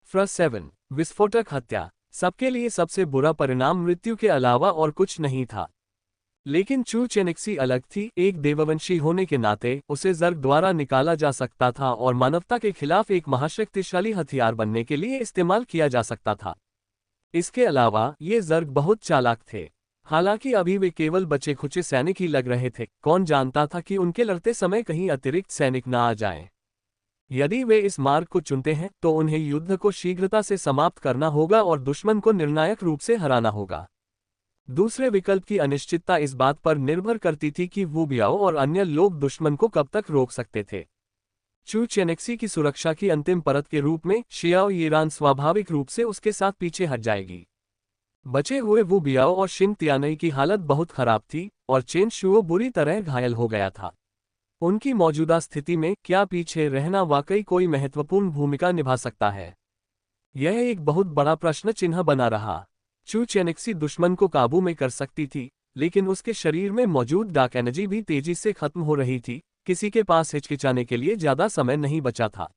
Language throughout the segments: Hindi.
7 विस्फोटक हत्या। सबके लिए सबसे बुरा परिणाम मृत्यु के अलावा और कुछ नहीं था। लेकिन चू चेनेक्सी अलग थी। एक देववंशी होने के नाते उसे जर्ग द्वारा निकाला जा सकता था और मानवता के खिलाफ एक महाशक्तिशाली हथियार बनने के लिए इस्तेमाल किया जा सकता था। इसके अलावा ये जर्ग बहुत चालाक थे। हालांकि अभी वे केवल बचे खुचे सैनिक ही लग रहे थे, कौन जानता था कि उनके लड़ते समय कहीं अतिरिक्त सैनिक न आ जाएं। यदि वे इस मार्ग को चुनते हैं तो उन्हें युद्ध को शीघ्रता से समाप्त करना होगा और दुश्मन को निर्णायक रूप से हराना होगा। दूसरे विकल्प की अनिश्चितता इस बात पर निर्भर करती थी कि वू बियाओ और अन्य लोग दुश्मन को कब तक रोक सकते थे। चू चेनेक्सी की सुरक्षा की अंतिम परत के रूप में शियाओ यीरान स्वाभाविक रूप से उसके साथ पीछे हट जाएगी। बचे हुए वू बियाओ और शिंग तियानई की हालत बहुत खराब थी और चेन शुओ बुरी तरह घायल हो गया था। उनकी मौजूदा स्थिति में क्या पीछे रहना वाकई कोई महत्वपूर्ण भूमिका निभा सकता है? यह एक बहुत बड़ा प्रश्न चिन्ह बना रहा। चू चेनेक्सी दुश्मन को काबू में कर सकती थी, लेकिन उसके शरीर में मौजूद डार्क एनर्जी भी तेजी से खत्म हो रही थी। किसी के पास हिचकिचाने के लिए ज्यादा समय नहीं बचा था।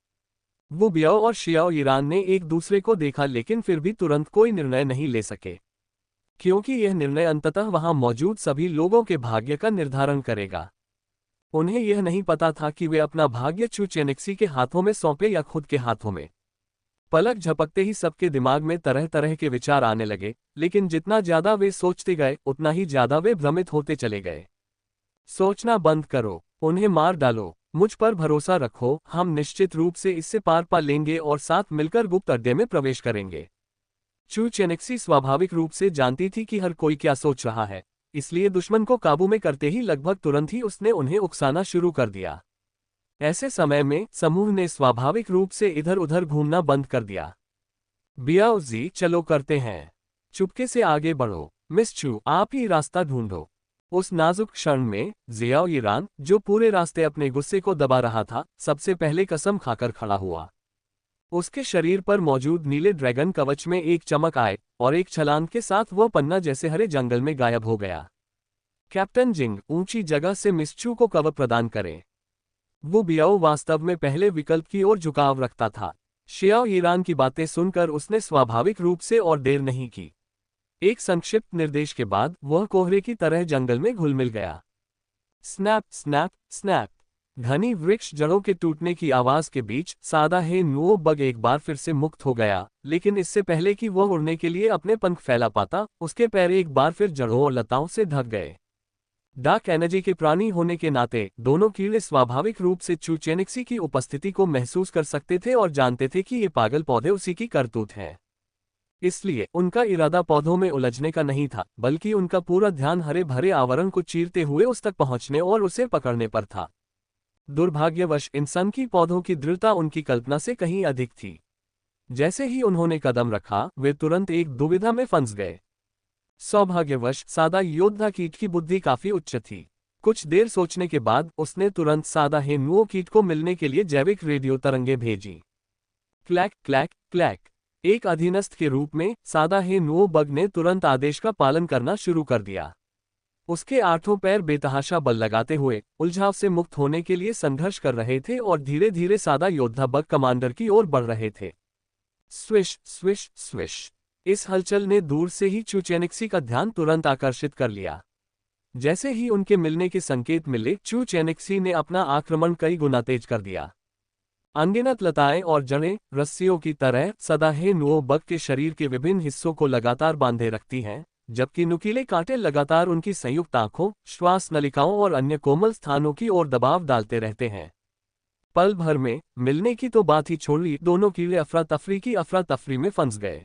वो बियाओ और शियाओ यीरान ने एक दूसरे को देखा, लेकिन फिर भी तुरंत कोई निर्णय नहीं ले सके, क्योंकि यह निर्णय अंततः वहां मौजूद सभी लोगों के भाग्य का निर्धारण करेगा। उन्हें यह नहीं पता था कि वे अपना भाग्य चू चेनेक्सी के हाथों में सौंपे या खुद के हाथों में। पलक झपकते ही सबके दिमाग में तरह तरह के विचार आने लगे, लेकिन जितना ज्यादा वे सोचते गए उतना ही ज्यादा वे भ्रमित होते चले गए। सोचना बंद करो, उन्हें मार डालो, मुझ पर भरोसा रखो, हम निश्चित रूप से इससे पार पा लेंगे और साथ मिलकर गुप्त अड्डे में प्रवेश करेंगे। चू चेनेक्सी स्वाभाविक रूप से जानती थी कि हर कोई क्या सोच रहा है, इसलिए दुश्मन को काबू में करते ही लगभग तुरंत ही उसने उन्हें उकसाना शुरू कर दिया। ऐसे समय में समूह ने स्वाभाविक रूप से इधर उधर घूमना बंद कर दिया। बियाओ जी, चलो करते हैं। चुपके से आगे बढ़ो, मिस चू आप ही रास्ता ढूंढो। उस नाजुक क्षण में जियाओ यीरान, जो पूरे रास्ते अपने गुस्से को दबा रहा था, सबसे पहले कसम खाकर खड़ा हुआ। उसके शरीर पर मौजूद नीले ड्रैगन कवच में एक चमक आए और एक छलांग के साथ वह पन्ना जैसे हरे जंगल में गायब हो गया। कैप्टन जिंग, ऊंची जगह से मिस चू को कवर प्रदान करें। वो बियाओ वास्तव में पहले विकल्प की ओर झुकाव रखता था। शियाओ यीरान की बातें सुनकर उसने स्वाभाविक रूप से और देर नहीं की। एक संक्षिप्त निर्देश के बाद वह कोहरे की तरह जंगल में घुल मिल गया। स्नैप स्नैप स्नैप, घनी वृक्ष जड़ों के टूटने की आवाज के बीच सादा हे नुओ बग एक बार फिर से मुक्त हो गया, लेकिन इससे पहले कि वह उड़ने के लिए अपने पंख फैला पाता, उसके पैर एक बार फिर जड़ों और लताओं से ढक गए। डार्क एनर्जी के प्राणी होने के नाते दोनों कीड़े स्वाभाविक रूप से चू चेनेक्सी की उपस्थिति को महसूस कर सकते थे और जानते थे कि ये पागल पौधे उसी की करतूत हैं। इसलिए उनका इरादा पौधों में उलझने का नहीं था, बल्कि उनका पूरा ध्यान हरे भरे आवरण को चीरते हुए उस तक पहुंचने और उसे पकड़ने पर था। दुर्भाग्यवश इंसान की पौधों की दृढ़ता उनकी कल्पना से कहीं अधिक थी। जैसे ही उन्होंने कदम रखा, वे तुरंत एक दुविधा में फंस गए। सौभाग्यवश सादा योद्धा कीट की बुद्धि काफी उच्च थी। कुछ देर सोचने के बाद उसने तुरंत सादा हेनुओ कीट को मिलने के लिए जैविक रेडियो तरंगे भेजी। Clack clack clack. एक अधीनस्थ के रूप में सादा हेनुओ बग ने तुरंत आदेश का पालन करना शुरू कर दिया। उसके आठों पैर बेतहाशा बल लगाते हुए उलझाव से मुक्त होने के लिए संघर्ष कर रहे थे और धीरे धीरे सादा योद्धा बग कमांडर की ओर बढ़ रहे थे। Swish swish swish. इस हलचल ने दूर से ही चू चेनेक्सी का ध्यान तुरंत आकर्षित कर लिया। जैसे ही उनके मिलने के संकेत मिले, चू चेनेक्सी ने अपना आक्रमण कई गुना तेज कर दिया। अनगिनत लताएं और जड़ें रस्सियों की तरह सदा हेनुओ बग के शरीर के विभिन्न हिस्सों को लगातार बांधे रखती हैं, जबकि नुकीले कांटे लगातार उनकी संयुक्त आंखों, श्वास नलिकाओं और अन्य कोमल स्थानों की ओर दबाव डालते रहते हैं। पल भर में मिलने की तो बात ही छोड़ी, दोनों कीड़े अफरा तफरी में फंस गए।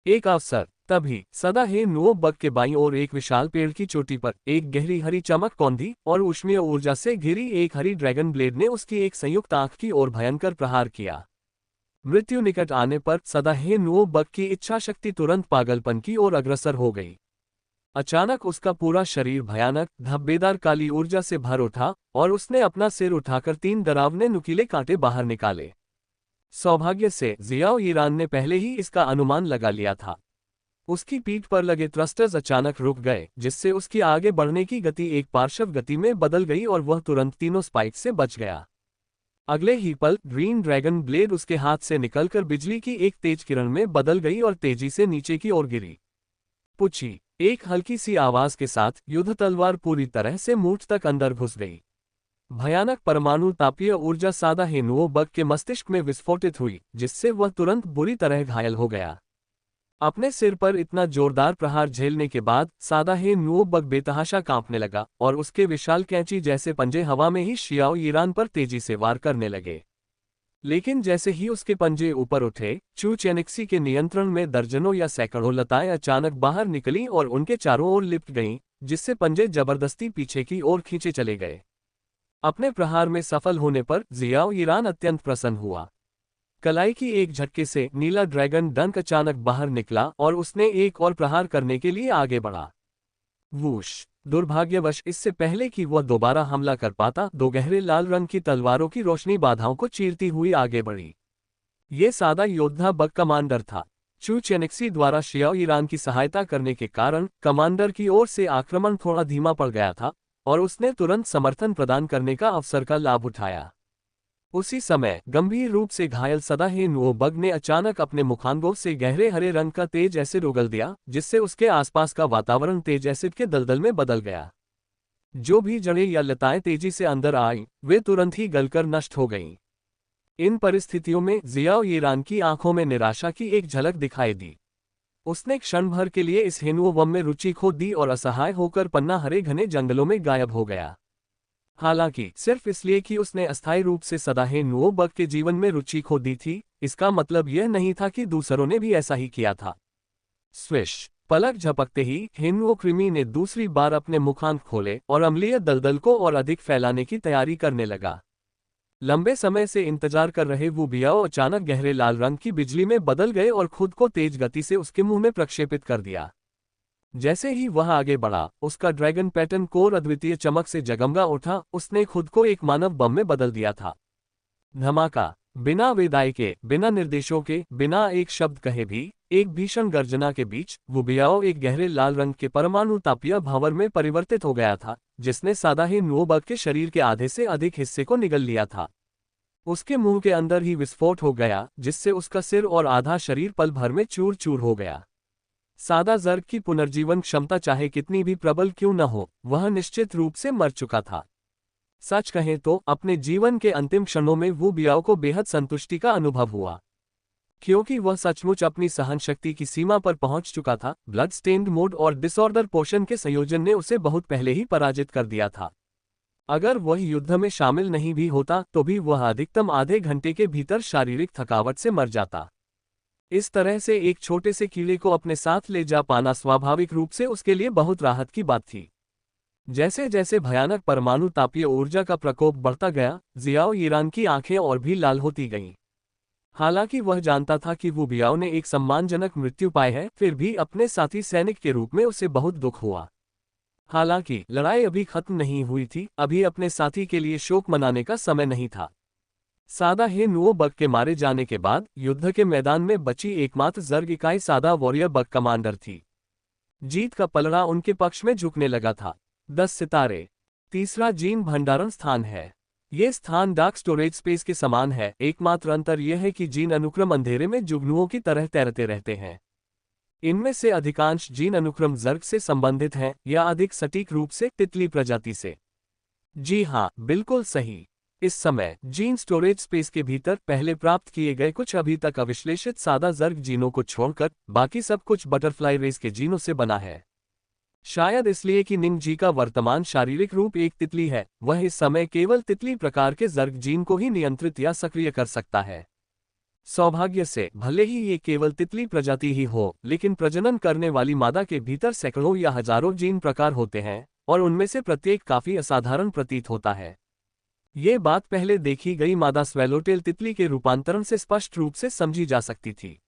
एक अवसर तभी सदा हेनुओ बग के बाईं ओर एक विशाल पेड़ की चोटी पर एक गहरी हरी चमक कौंधी और ऊष्मीय ऊर्जा से घिरी एक हरी ड्रैगन ब्लेड ने उसकी एक संयुक्त आंख की ओर भयंकर प्रहार किया। मृत्यु निकट आने पर सदा हेनुओ बग की इच्छाशक्ति तुरंत पागलपन की ओर अग्रसर हो गई। अचानक उसका पूरा शरीर भयानक धब्बेदार काली ऊर्जा से भर उठा और उसने अपना सिर उठाकर 3 डरावने नुकीले कांटे बाहर निकाले। सौभाग्य से जियाओ यीरान ने पहले ही इसका अनुमान लगा लिया था। उसकी पीठ पर लगे थ्रस्टर्स अचानक रुक गए, जिससे उसकी आगे बढ़ने की गति एक पार्श्व गति में बदल गई और वह तुरंत तीनों स्पाइक से बच गया। अगले ही पल ग्रीन ड्रैगन ब्लेड उसके हाथ से निकलकर बिजली की एक तेज किरण में बदल गई और तेजी से नीचे की ओर गिरी। पुछी। एक हल्की सी आवाज के साथ युद्ध तलवार पूरी तरह से मूठ तक अंदर घुस गई। भयानक परमाणु तापीय ऊर्जा सादा हेनुओ बग के मस्तिष्क में विस्फोटित हुई, जिससे वह तुरंत बुरी तरह घायल हो गया। अपने सिर पर इतना जोरदार प्रहार झेलने के बाद सादा हेनुओ बग बेतहाशा कांपने लगा और उसके विशाल कैंची जैसे पंजे हवा में ही शियाओ ईरान पर तेजी से वार करने लगे। लेकिन जैसे ही उसके पंजे ऊपर उठे, चू चेनिक्सी के नियंत्रण में दर्जनों या सैकड़ों लताएं अचानक बाहर निकलीं और उनके चारों ओर लिपट गईं, जिससे पंजे जबरदस्ती पीछे की ओर खींचे चले गए। अपने प्रहार में सफल होने पर जियाओ ईरान अत्यंत प्रसन्न हुआ। कलाई की एक झटके से नीला ड्रैगन डंक अचानक बाहर निकला और उसने एक और प्रहार करने के लिए आगे बढ़ा। वूश! दुर्भाग्यवश इससे पहले कि वह दोबारा हमला कर पाता, दो गहरे लाल रंग की तलवारों की रोशनी बाधाओं को चीरती हुई आगे बढ़ी। ये सादा योद्धा बग कमांडर था। चू चेनिक्सी द्वारा शियाओ ईरान की सहायता करने के कारण कमांडर की ओर से आक्रमण थोड़ा धीमा पड़ गया था और उसने तुरंत समर्थन प्रदान करने का अवसर का लाभ उठाया। उसी समय गंभीर रूप से घायल सादा हेनुओ बग ने अचानक अपने मुखांगों से गहरे हरे रंग का तेज एसिड उगल दिया, जिससे उसके आसपास का वातावरण तेज एसिड के दलदल में बदल गया। जो भी जड़ें या लताएं तेजी से अंदर आईं, वे तुरंत ही गलकर नष्ट हो गईं। इन परिस्थितियों में जियाओ ईरान की आंखों में निराशा की एक झलक दिखाई दी। उसने क्षण भर के लिए इस हेनुओ बम में रुचि खो दी और असहाय होकर पन्ना हरे घने जंगलों में गायब हो गया। हालांकि सिर्फ इसलिए कि उसने अस्थायी रूप से सदा हेनुओ बग के जीवन में रुचि खो दी थी, इसका मतलब यह नहीं था कि दूसरों ने भी ऐसा ही किया था। स्विश! पलक झपकते ही हेनुओ कृमि ने दूसरी बार अपने मुखांक खोले और अम्लीय दलदल को और अधिक फैलाने की तैयारी करने लगा। लंबे समय से इंतजार कर रहे वो बियाओ अचानक गहरे लाल रंग की बिजली में बदल गए और खुद को तेज गति से उसके मुंह में प्रक्षेपित कर दिया। जैसे ही वह आगे बढ़ा, उसका ड्रैगन पैटर्न कोर अद्वितीय चमक से जगमगा उठा। उसने खुद को एक मानव बम में बदल दिया था। धमाका! बिना विदाई के, बिना निर्देशों के, बिना एक शब्द कहे भी, एक भीषण गर्जना के बीच वो बियाओ एक गहरे लाल रंग के परमाणु तापीय भंवर में परिवर्तित हो गया था, जिसने सादा हेनुओ बग के शरीर के आधे से अधिक हिस्से को निगल लिया था। उसके मुंह के अंदर ही विस्फोट हो गया, जिससे उसका सिर और आधा शरीर पल भर में चूर चूर हो गया। सादा जर्ग की पुनर्जीवन क्षमता चाहे कितनी भी प्रबल क्यों न हो, वह निश्चित रूप से मर चुका था। सच कहें तो अपने जीवन के अंतिम क्षणों में वो बियाओ को बेहद संतुष्टि का अनुभव हुआ, क्योंकि वह सचमुच अपनी सहनशक्ति की सीमा पर पहुंच चुका था। ब्लड स्टेन्ड मोड और डिसऑर्डर पोशन के संयोजन ने उसे बहुत पहले ही पराजित कर दिया था। अगर वह युद्ध में शामिल नहीं भी होता तो भी वह अधिकतम आधे घंटे के भीतर शारीरिक थकावट से मर जाता। इस तरह से एक छोटे से कीड़े को अपने साथ ले जा पाना स्वाभाविक रूप से उसके लिए बहुत राहत की बात थी। जैसे जैसे भयानक परमाणु तापीय ऊर्जा का प्रकोप बढ़ता गया, जियाओ ईरान की आंखें और भी लाल होती गईं। हालांकि वह जानता था कि वो बियाओ ने एक सम्मानजनक मृत्यु पाई है, फिर भी अपने साथी सैनिक के रूप में उसे बहुत दुख हुआ। हालांकि लड़ाई अभी खत्म नहीं हुई थी, अभी अपने साथी के लिए शोक मनाने का समय नहीं था। सादा हेनुओ बग के मारे जाने के बाद युद्ध के मैदान में बची एकमात्र जर्ग इकाई सादा वॉरियर बग कमांडर थी। जीत का पलड़ा उनके पक्ष में झुकने लगा था। 10 सितारे। तीसरा जीन भंडारण स्थान है। ये स्थान डार्क स्टोरेज स्पेस के समान है, एकमात्र अंतर यह है कि जीन अनुक्रम अंधेरे में जुगनुओं की तरह तैरते रहते हैं। इनमें से अधिकांश जीन अनुक्रम जर्ग से संबंधित हैं या अधिक सटीक रूप से तितली प्रजाति से। जी हाँ, बिल्कुल सही। इस समय जीन स्टोरेज स्पेस के भीतर पहले प्राप्त किए गए कुछ अभी तक अविश्लेषित सादा जर्ग जीनों को छोड़कर बाकी सब कुछ बटरफ्लाई रेस के जीनों से बना है। शायद इसलिए कि निंग जी का वर्तमान शारीरिक रूप एक तितली है, वह इस समय केवल तितली प्रकार के जर्ग जीन को ही नियंत्रित या सक्रिय कर सकता है। सौभाग्य से भले ही ये केवल तितली प्रजाति ही हो, लेकिन प्रजनन करने वाली मादा के भीतर सैकड़ों या हजारों जीन प्रकार होते हैं और उनमें से प्रत्येक काफी असाधारण प्रतीत होता है। ये बात पहले देखी गई मादा स्वेलोटेल तितली के रूपांतरण से स्पष्ट रूप से समझी जा सकती थी।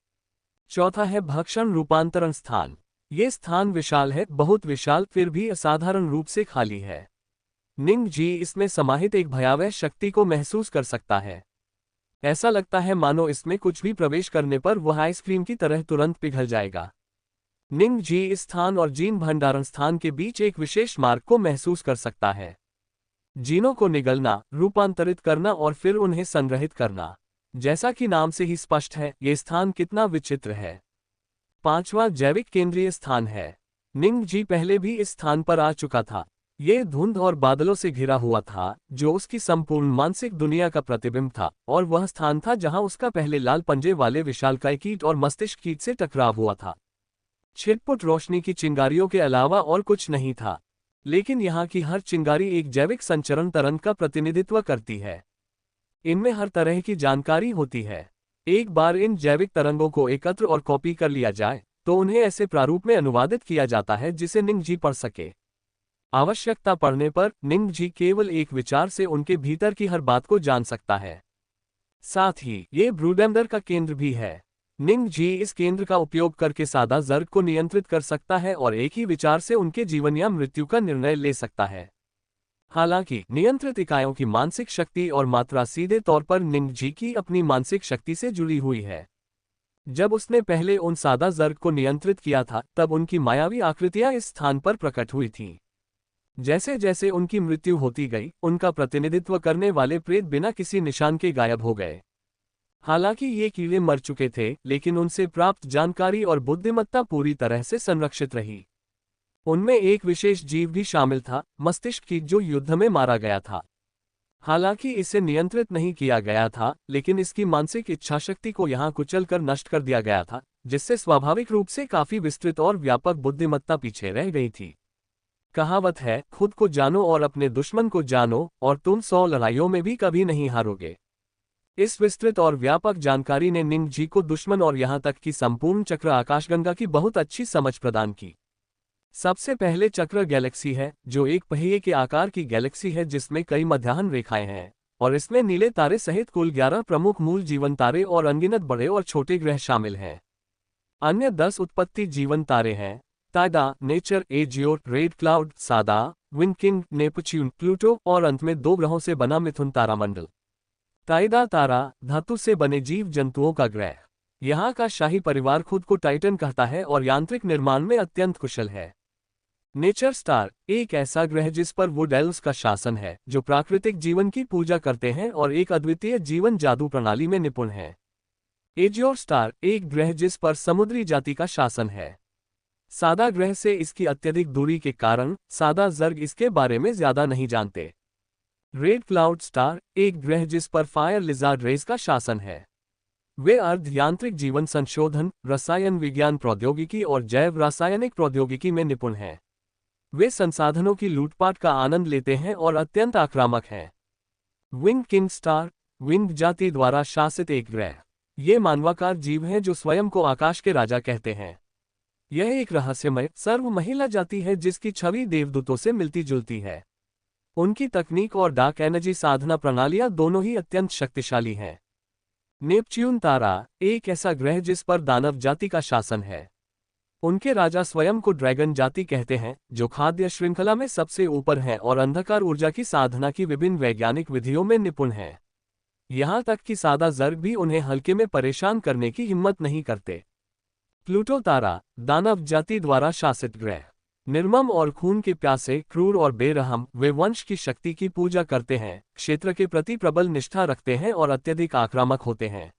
चौथा है भक्षण रूपांतरण स्थान। ये स्थान विशाल है, बहुत विशाल, फिर भी असाधारण रूप से खाली है। निंग जी इसमें समाहित एक भयावह शक्ति को महसूस कर सकता है। ऐसा लगता है मानो इसमें कुछ भी प्रवेश करने पर वह आइसक्रीम की तरह तुरंत पिघल जाएगा। निंग जी इस स्थान और जीन भंडारण स्थान के बीच एक विशेष मार्ग को महसूस कर सकता है। जीनों को निगलना, रूपांतरित करना और फिर उन्हें संग्रहित करना। जैसा कि नाम से ही स्पष्ट है, ये स्थान कितना विचित्र है। पांचवा जैविक केंद्रीय स्थान है। निंग जी पहले भी इस स्थान पर आ चुका था। ये धुंध और बादलों से घिरा हुआ था, जो उसकी संपूर्ण मानसिक दुनिया का प्रतिबिंब था, और वह स्थान था जहां उसका पहले लाल पंजे वाले विशालकाय कीट और मस्तिष्क कीट से टकराव हुआ था। छिटपुट रोशनी की चिंगारियों के अलावा और कुछ नहीं था। लेकिन यहाँ की हर चिंगारी एक जैविक संचरण तरंग का प्रतिनिधित्व करती है। इनमें हर तरह की जानकारी होती है। एक बार इन जैविक तरंगों को एकत्र और कॉपी कर लिया जाए, तो उन्हें ऐसे प्रारूप में अनुवादित किया जाता है जिसे निंग जी पढ़ सके। आवश्यकता पड़ने पर निंग जी केवल एक विचार से उनके भीतर की हर बात को जान सकता है। साथ ही ये ब्रूडेम्डर का केंद्र भी है। निंग जी इस केंद्र का उपयोग करके सादा जर्ग को नियंत्रित कर सकता है और एक ही विचार से उनके जीवन या मृत्यु का निर्णय ले सकता है। हालांकि नियंत्रित इकाइयों की मानसिक शक्ति और मात्रा सीधे तौर पर निंग जी की अपनी मानसिक शक्ति से जुड़ी हुई है। जब उसने पहले उन सादा जर्ग को नियंत्रित किया था, तब उनकी मायावी आकृतियां इस स्थान पर प्रकट हुई थीं। जैसे जैसे उनकी मृत्यु होती गई, उनका प्रतिनिधित्व करने वाले प्रेत बिना किसी निशान के गायब हो गए। हालांकि ये कीड़े मर चुके थे, लेकिन उनसे प्राप्त जानकारी और बुद्धिमत्ता पूरी तरह से संरक्षित रही। उनमें एक विशेष जीव भी शामिल था, मस्तिष्क कीट, जो युद्ध में मारा गया था। हालांकि इसे नियंत्रित नहीं किया गया था, लेकिन इसकी मानसिक इच्छाशक्ति को यहाँ कुचल कर नष्ट कर दिया गया था, जिससे स्वाभाविक रूप से काफी विस्तृत और व्यापक बुद्धिमत्ता पीछे रह गई थी। कहावत है, खुद को जानो और अपने दुश्मन को जानो, और तुम 100 लड़ाइयों में भी कभी नहीं हारोगे। इस विस्तृत और व्यापक जानकारी ने निंग जी को दुश्मन और यहाँ तक कि संपूर्ण चक्र आकाशगंगा की बहुत अच्छी समझ प्रदान की। सबसे पहले चक्र गैलेक्सी है, जो एक पहिए के आकार की गैलेक्सी है जिसमें कई मध्याह्न रेखाएं हैं, और इसमें नीले तारे सहित कुल 11 प्रमुख मूल जीवन तारे और अनगिनत बड़े और छोटे ग्रह शामिल हैं। अन्य 10 उत्पत्ति जीवन तारे हैं: ताइदा, नेचर, एजियोर, रेड क्लाउड, सादा, विंडकिंग, नेपच्यून, प्लूटो और अंत में 2 ग्रहों से बना मिथुन तारामंडल। ताइदा तारा धातु से बने जीव जंतुओं का ग्रह। यहाँ का शाही परिवार खुद को टाइटन कहता है और यांत्रिक निर्माण में अत्यंत कुशल है। नेचर स्टार एक ऐसा ग्रह जिस पर वुड एल्व्स का शासन है, जो प्राकृतिक जीवन की पूजा करते हैं और एक अद्वितीय जीवन जादू प्रणाली में निपुण है। एजियोर स्टार एक ग्रह जिस पर समुद्री जाति का शासन है। सादा ग्रह से इसकी अत्यधिक दूरी के कारण सादा जर्ग इसके बारे में ज्यादा नहीं जानते। रेड क्लाउड स्टार एक ग्रह जिस पर फायर लिजार्ड रेस का शासन है। वे अर्ध यांत्रिक जीवन संशोधन, रसायन विज्ञान प्रौद्योगिकी और जैव रासायनिक प्रौद्योगिकी में निपुण हैं। वे संसाधनों की लूटपाट का आनंद लेते हैं और अत्यंत आक्रामक हैं। विंड किंग स्टार विंड जाति द्वारा शासित एक ग्रह। ये मानवाकार जीव हैं जो स्वयं को आकाश के राजा कहते हैं। यह एक रहस्यमय सर्व महिला जाति है जिसकी छवि देवदूतों से मिलती जुलती है। उनकी तकनीक और डार्क एनर्जी साधना प्रणालियां दोनों ही अत्यंत शक्तिशाली हैं। नेपच्यून तारा एक ऐसा ग्रह जिस पर दानव जाति का शासन है। उनके राजा स्वयं को ड्रैगन जाति कहते हैं, जो खाद्य श्रृंखला में सबसे ऊपर हैं और अंधकार ऊर्जा की साधना की विभिन्न वैज्ञानिक विधियों में निपुण हैं। यहाँ तक कि सादा जर्ग भी उन्हें हल्के में परेशान करने की हिम्मत नहीं करते। प्लूटो तारा दानव जाति द्वारा शासित ग्रह। निर्मम और खून के प्यासे, क्रूर और बेरहम, वे वंश की शक्ति की पूजा करते हैं, क्षेत्र के प्रति प्रबल निष्ठा रखते हैं और अत्यधिक आक्रामक होते हैं।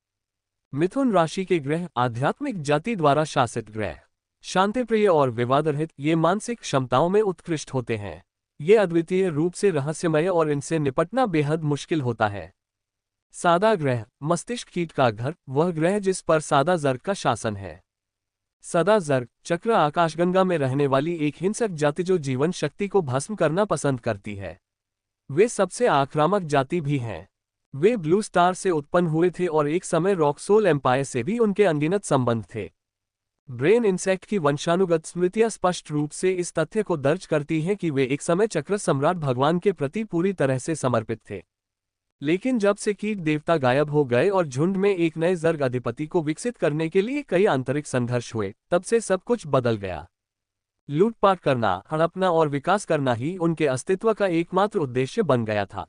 मिथुन राशि के ग्रह आध्यात्मिक जाति द्वारा शासित ग्रह। शांतिप्रिय और विवादरहित, ये मानसिक क्षमताओं में उत्कृष्ट होते हैं। ये अद्वितीय रूप से रहस्यमय और इनसे निपटना बेहद मुश्किल होता है। सादा ग्रह मस्तिष्क कीट का घर, वह ग्रह जिस पर सादा जर्ग का शासन है। सदा जर्ग चक्र आकाशगंगा में रहने वाली एक हिंसक जाति जो जीवन शक्ति को भस्म करना पसंद करती है। वे सबसे आक्रामक जाति भी हैं। वे ब्लू स्टार से उत्पन्न हुए थे और एक समय रॉकसोल एम्पायर से भी उनके अनगिनत संबंध थे। ब्रेन इंसेक्ट की वंशानुगत स्मृतियां स्पष्ट रूप से इस तथ्य को दर्ज करती हैं कि वे एक समय चक्र सम्राट भगवान के प्रति पूरी तरह से समर्पित थे। लेकिन जब से कीट देवता गायब हो गए और झुंड में एक नए जर्ग अधिपति को विकसित करने के लिए कई आंतरिक संघर्ष हुए, तब से सब कुछ बदल गया। लूटपाट करना, हड़पना और विकास करना ही उनके अस्तित्व का एकमात्र उद्देश्य बन गया था।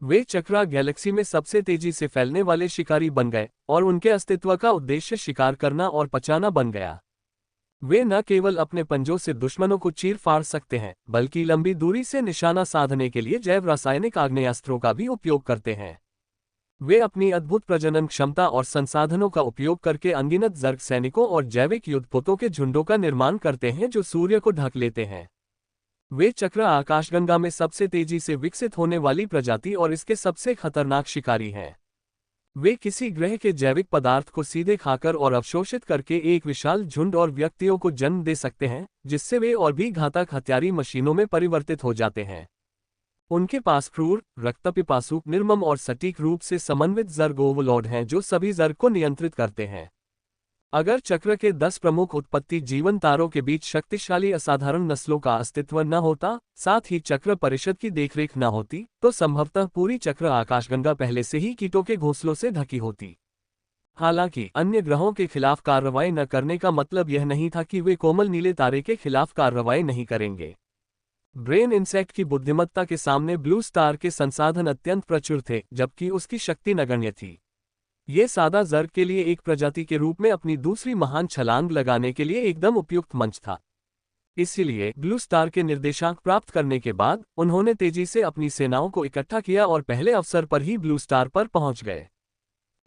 वे चक्रा गैलेक्सी में सबसे तेजी से फैलने वाले शिकारी बन गए और उनके अस्तित्व का उद्देश्य शिकार करना और पचाना बन गया। वे न केवल अपने पंजों से दुश्मनों को चीर फाड़ सकते हैं, बल्कि लंबी दूरी से निशाना साधने के लिए जैव रासायनिक आग्नेयास्त्रों का भी उपयोग करते हैं। वे अपनी अद्भुत प्रजनन क्षमता और संसाधनों का उपयोग करके अनगिनत ज़र्ग सैनिकों और जैविक युद्धपोतों के झुंडों का निर्माण करते हैं जो सूर्य को ढक लेते हैं। वे चक्र आकाशगंगा में सबसे तेजी से विकसित होने वाली प्रजाति और इसके सबसे खतरनाक शिकारी हैं। वे किसी ग्रह के जैविक पदार्थ को सीधे खाकर और अवशोषित करके एक विशाल झुंड और व्यक्तियों को जन्म दे सकते हैं, जिससे वे और भी घातक हत्यारी मशीनों में परिवर्तित हो जाते हैं। उनके पास क्रूर, रक्तपिपासु, निर्मम और सटीक रूप से समन्वित ज़र्ग ओवरलॉर्ड हैं जो सभी ज़र्ग को नियंत्रित करते हैं। अगर चक्र के 10 प्रमुख उत्पत्ति जीवन तारों के बीच शक्तिशाली असाधारण नस्लों का अस्तित्व न होता, साथ ही चक्र परिषद की देखरेख न होती, तो संभवतः पूरी चक्र आकाशगंगा पहले से ही कीटों के घोंसलों से ढकी होती। हालांकि अन्य ग्रहों के खिलाफ कार्रवाई न करने का मतलब यह नहीं था कि वे कोमल नीले तारे के खिलाफ कार्रवाई नहीं करेंगे। ब्रेन इंसेक्ट की बुद्धिमत्ता के सामने ब्लू स्टार के संसाधन अत्यंत प्रचुर थे, जबकि उसकी शक्ति नगण्य थी। ये सादा ज़र्ग के लिए एक प्रजाति के रूप में अपनी दूसरी महान छलांग लगाने के लिए एकदम उपयुक्त मंच था। इसलिए ब्लू स्टार के निर्देशांक प्राप्त करने के बाद उन्होंने तेजी से अपनी सेनाओं को इकट्ठा किया और पहले अवसर पर ही ब्लू स्टार पर पहुंच गए।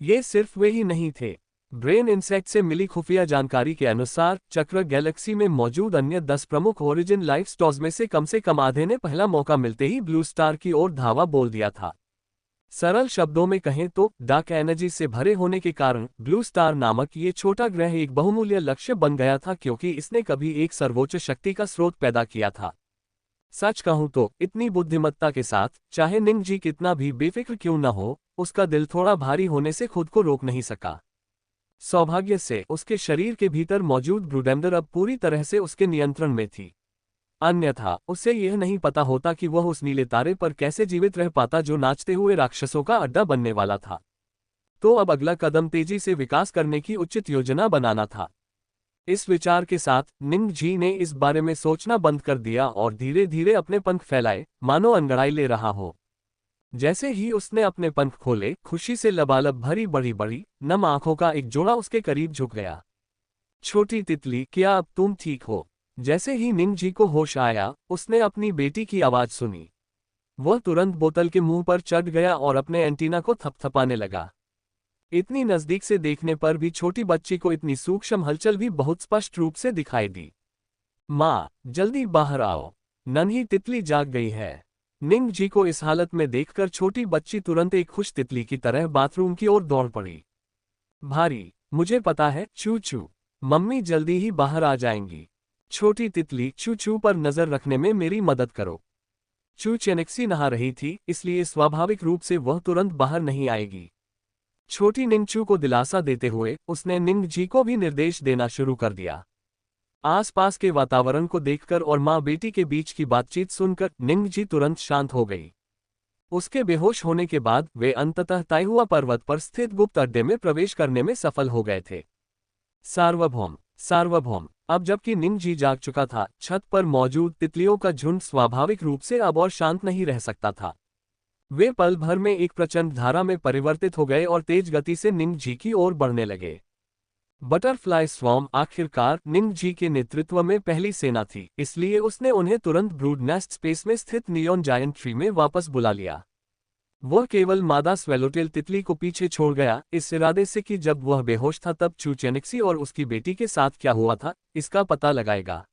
ये सिर्फ वे ही नहीं थे। ब्रेन इंसेक्ट से मिली खुफिया जानकारी के अनुसार चक्र गैलेक्सी में मौजूद अन्य 10 प्रमुख ओरिजिन लाइफ स्टॉर्स में से कम आधे ने पहला मौका मिलते ही ब्लू स्टार की ओर धावा बोल दिया था। सरल शब्दों में कहें तो डार्क एनर्जी से भरे होने के कारण ब्लू स्टार नामक ये छोटा ग्रह एक बहुमूल्य लक्ष्य बन गया था, क्योंकि इसने कभी एक सर्वोच्च शक्ति का स्रोत पैदा किया था। सच कहूं तो इतनी बुद्धिमत्ता के साथ चाहे निंग जी कितना भी बेफिक्र क्यों न हो, उसका दिल थोड़ा भारी होने से खुद को रोक नहीं सका। सौभाग्य से उसके शरीर के भीतर मौजूद ब्रूडेम्डर अब पूरी तरह से उसके नियंत्रण में थी। अन्यथा उसे यह नहीं पता होता कि वह उस नीले तारे पर कैसे जीवित रह पाता जो नाचते हुए राक्षसों का अड्डा बनने वाला था। तो अब अगला कदम तेजी से विकास करने की उचित योजना बनाना था। इस विचार के साथ निंग जी ने इस बारे में सोचना बंद कर दिया और धीरे धीरे अपने पंख फैलाए, मानो अंगड़ाई ले रहा हो। जैसे ही उसने अपने पंख खोले, खुशी से लबालब भरी बड़ी बड़ी नम आंखों का एक जोड़ा उसके करीब झुक गया। छोटी तितली, क्या अब तुम ठीक हो? जैसे ही निंग जी को होश आया, उसने अपनी बेटी की आवाज सुनी। वह तुरंत बोतल के मुंह पर चढ़ गया और अपने एंटीना को थपथपाने लगा। इतनी नजदीक से देखने पर भी छोटी बच्ची को इतनी सूक्ष्म हलचल भी बहुत स्पष्ट रूप से दिखाई दी। माँ, जल्दी बाहर आओ, नन्ही तितली जाग गई है। निंग जी को इस हालत में देखकर छोटी बच्ची तुरंत एक खुश तितली की तरह बाथरूम की ओर दौड़ पड़ी। भारी, मुझे पता है, चू चू, मम्मी जल्दी ही बाहर आ जाएंगी। छोटी तितली, चू चू पर नजर रखने में मेरी मदद करो। चू चेनेक्सी नहा रही थी, इसलिए स्वाभाविक रूप से वह तुरंत बाहर नहीं आएगी। छोटी निंग चू को दिलासा देते हुए उसने निंग जी को भी निर्देश देना शुरू कर दिया। आसपास के वातावरण को देखकर और माँ बेटी के बीच की बातचीत सुनकर निंग जी तुरंत शांत हो गई। उसके बेहोश होने के बाद वे अंततः ताइहुआ पर्वत पर स्थित गुप्त अड्डे में प्रवेश करने में सफल हो गए थे। सार्वभौम, सार्वभौम। अब जबकि निंग जी जाग चुका था, छत पर मौजूद तितलियों का झुंड स्वाभाविक रूप से अब और शांत नहीं रह सकता था। वे पल भर में एक प्रचंड धारा में परिवर्तित हो गए और तेज गति से निंग जी की ओर बढ़ने लगे। बटरफ्लाई स्वॉर्म आखिरकार निंग जी के नेतृत्व में पहली सेना थी, इसलिए उसने उन्हें तुरंत ब्रूड नेस्ट स्पेस में स्थित नियॉन जायंट ट्री में वापस बुला लिया। वह केवल मादा स्वेलोटेल तितली को पीछे छोड़ गया, इस इरादे से कि जब वह बेहोश था तब चू चेनेक्सी और उसकी बेटी के साथ क्या हुआ था, इसका पता लगाएगा।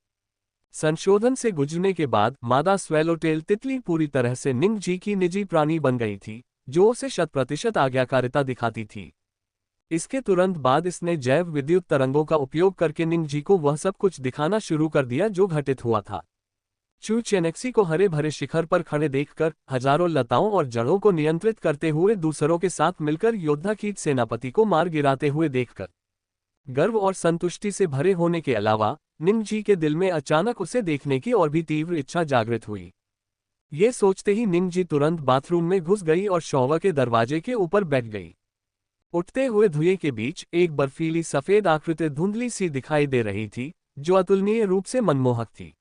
संशोधन से गुजरने के बाद मादा स्वेलोटेल तितली पूरी तरह से निंग जी की निजी प्राणी बन गई थी, जो उसे 100% आज्ञाकारिता दिखाती थी। इसके तुरंत बाद इसने जैव विद्युत तरंगों का उपयोग करके निंग जी को वह सब कुछ दिखाना शुरू कर दिया जो घटित हुआ था। चू चेनेक्सी को हरे भरे शिखर पर खड़े देखकर, हजारों लताओं और जड़ों को नियंत्रित करते हुए दूसरों के साथ मिलकर योद्धा कीट सेनापति को मार गिराते हुए देखकर गर्व और संतुष्टि से भरे होने के अलावा निंग जी के दिल में अचानक उसे देखने की और भी तीव्र इच्छा जागृत हुई। ये सोचते ही निंग जी तुरंत बाथरूम में घुस गई और शॉवर के दरवाजे के ऊपर बैठ गई। उठते हुए धुएं के बीच एक बर्फीली सफेद आकृति धुंधली सी दिखाई दे रही थी, जो अतुलनीय रूप से मनमोहक थी।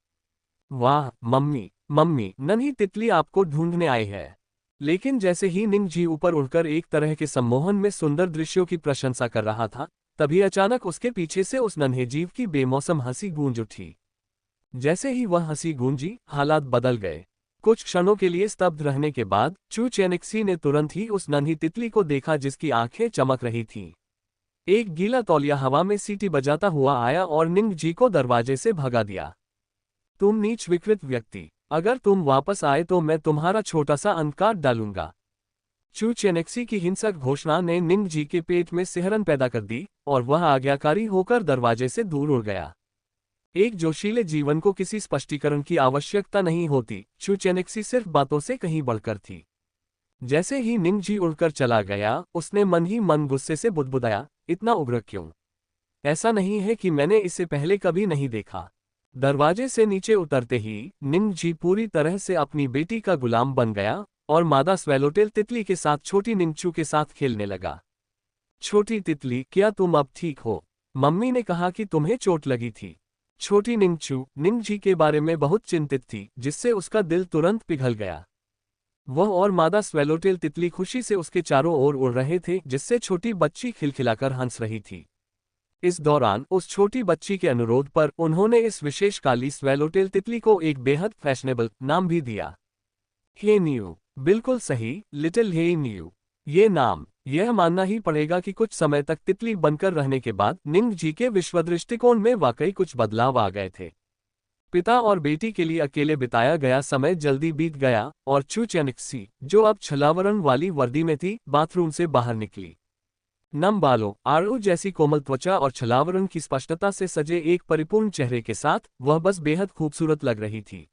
वाह मम्मी, मम्मी, नन्ही तितली आपको ढूंढने आई है। लेकिन जैसे ही निंग जी ऊपर उड़कर एक तरह के सम्मोहन में सुंदर दृश्यों की प्रशंसा कर रहा था, तभी अचानक उसके पीछे से उस नन्हे जीव की बेमौसम हंसी गूंज उठी। जैसे ही वह हंसी गूंजी, हालात बदल गए। कुछ क्षणों के लिए स्तब्ध रहने के बाद चू चेनिक्सी ने तुरंत ही उस नन्ही तितली को देखा जिसकी आंखें चमक रही थीं। एक गीला तौलिया हवा में सीटी बजाता हुआ आया और निंग जी को दरवाजे से भगा दिया। तुम नीच विकृत व्यक्ति, अगर तुम वापस आए तो मैं तुम्हारा छोटा सा अंत काट डालूंगा। चू चेनेक्सी की हिंसक घोषणा ने निंग जी के पेट में सिहरन पैदा कर दी और वह आज्ञाकारी होकर दरवाजे से दूर उड़ गया। एक जोशीले जीवन को किसी स्पष्टीकरण की आवश्यकता नहीं होती, चू चेनेक्सी सिर्फ बातों से कहीं बढ़कर थी। जैसे ही निंग जी उड़कर चला गया, उसने मन ही मन गुस्से से बुदबुदाया, इतना उग्र क्यों? ऐसा नहीं है कि मैंने इसे पहले कभी नहीं देखा। दरवाजे से नीचे उतरते ही निंग जी पूरी तरह से अपनी बेटी का गुलाम बन गया और मादा स्वेलोटेल तितली के साथ छोटी निंगचू के साथ खेलने लगा। छोटी तितली, क्या तुम अब ठीक हो? मम्मी ने कहा कि तुम्हें चोट लगी थी। छोटी निंगचू निंग जी के बारे में बहुत चिंतित थी, जिससे उसका दिल तुरंत पिघल गया। वह और मादा स्वेलोटेल तितली खुशी से उसके चारों ओर उड़ रहे थे, जिससे छोटी बच्ची खिलखिलाकर हंस रही थी। इस दौरान उस छोटी बच्ची के अनुरोध पर उन्होंने इस विशेष काली स्वेलोटेल तितली को एक बेहद फैशनेबल नाम भी दिया, हे न्यू। बिल्कुल सही, लिटिल हे न्यू। ये नाम, यह मानना ही पड़ेगा कि कुछ समय तक तितली बनकर रहने के बाद निंग जी के विश्व दृष्टिकोण में वाकई कुछ बदलाव आ गए थे। पिता और बेटी के लिए अकेले बिताया गया समय जल्दी बीत गया और चू चेनिक्सी, जो अब छलावरण वाली वर्दी में थी, बाथरूम से बाहर निकली। नम बालों, आड़ू जैसी कोमल त्वचा और छलावरण की स्पष्टता से सजे एक परिपूर्ण चेहरे के साथ वह बस बेहद खूबसूरत लग रही थी।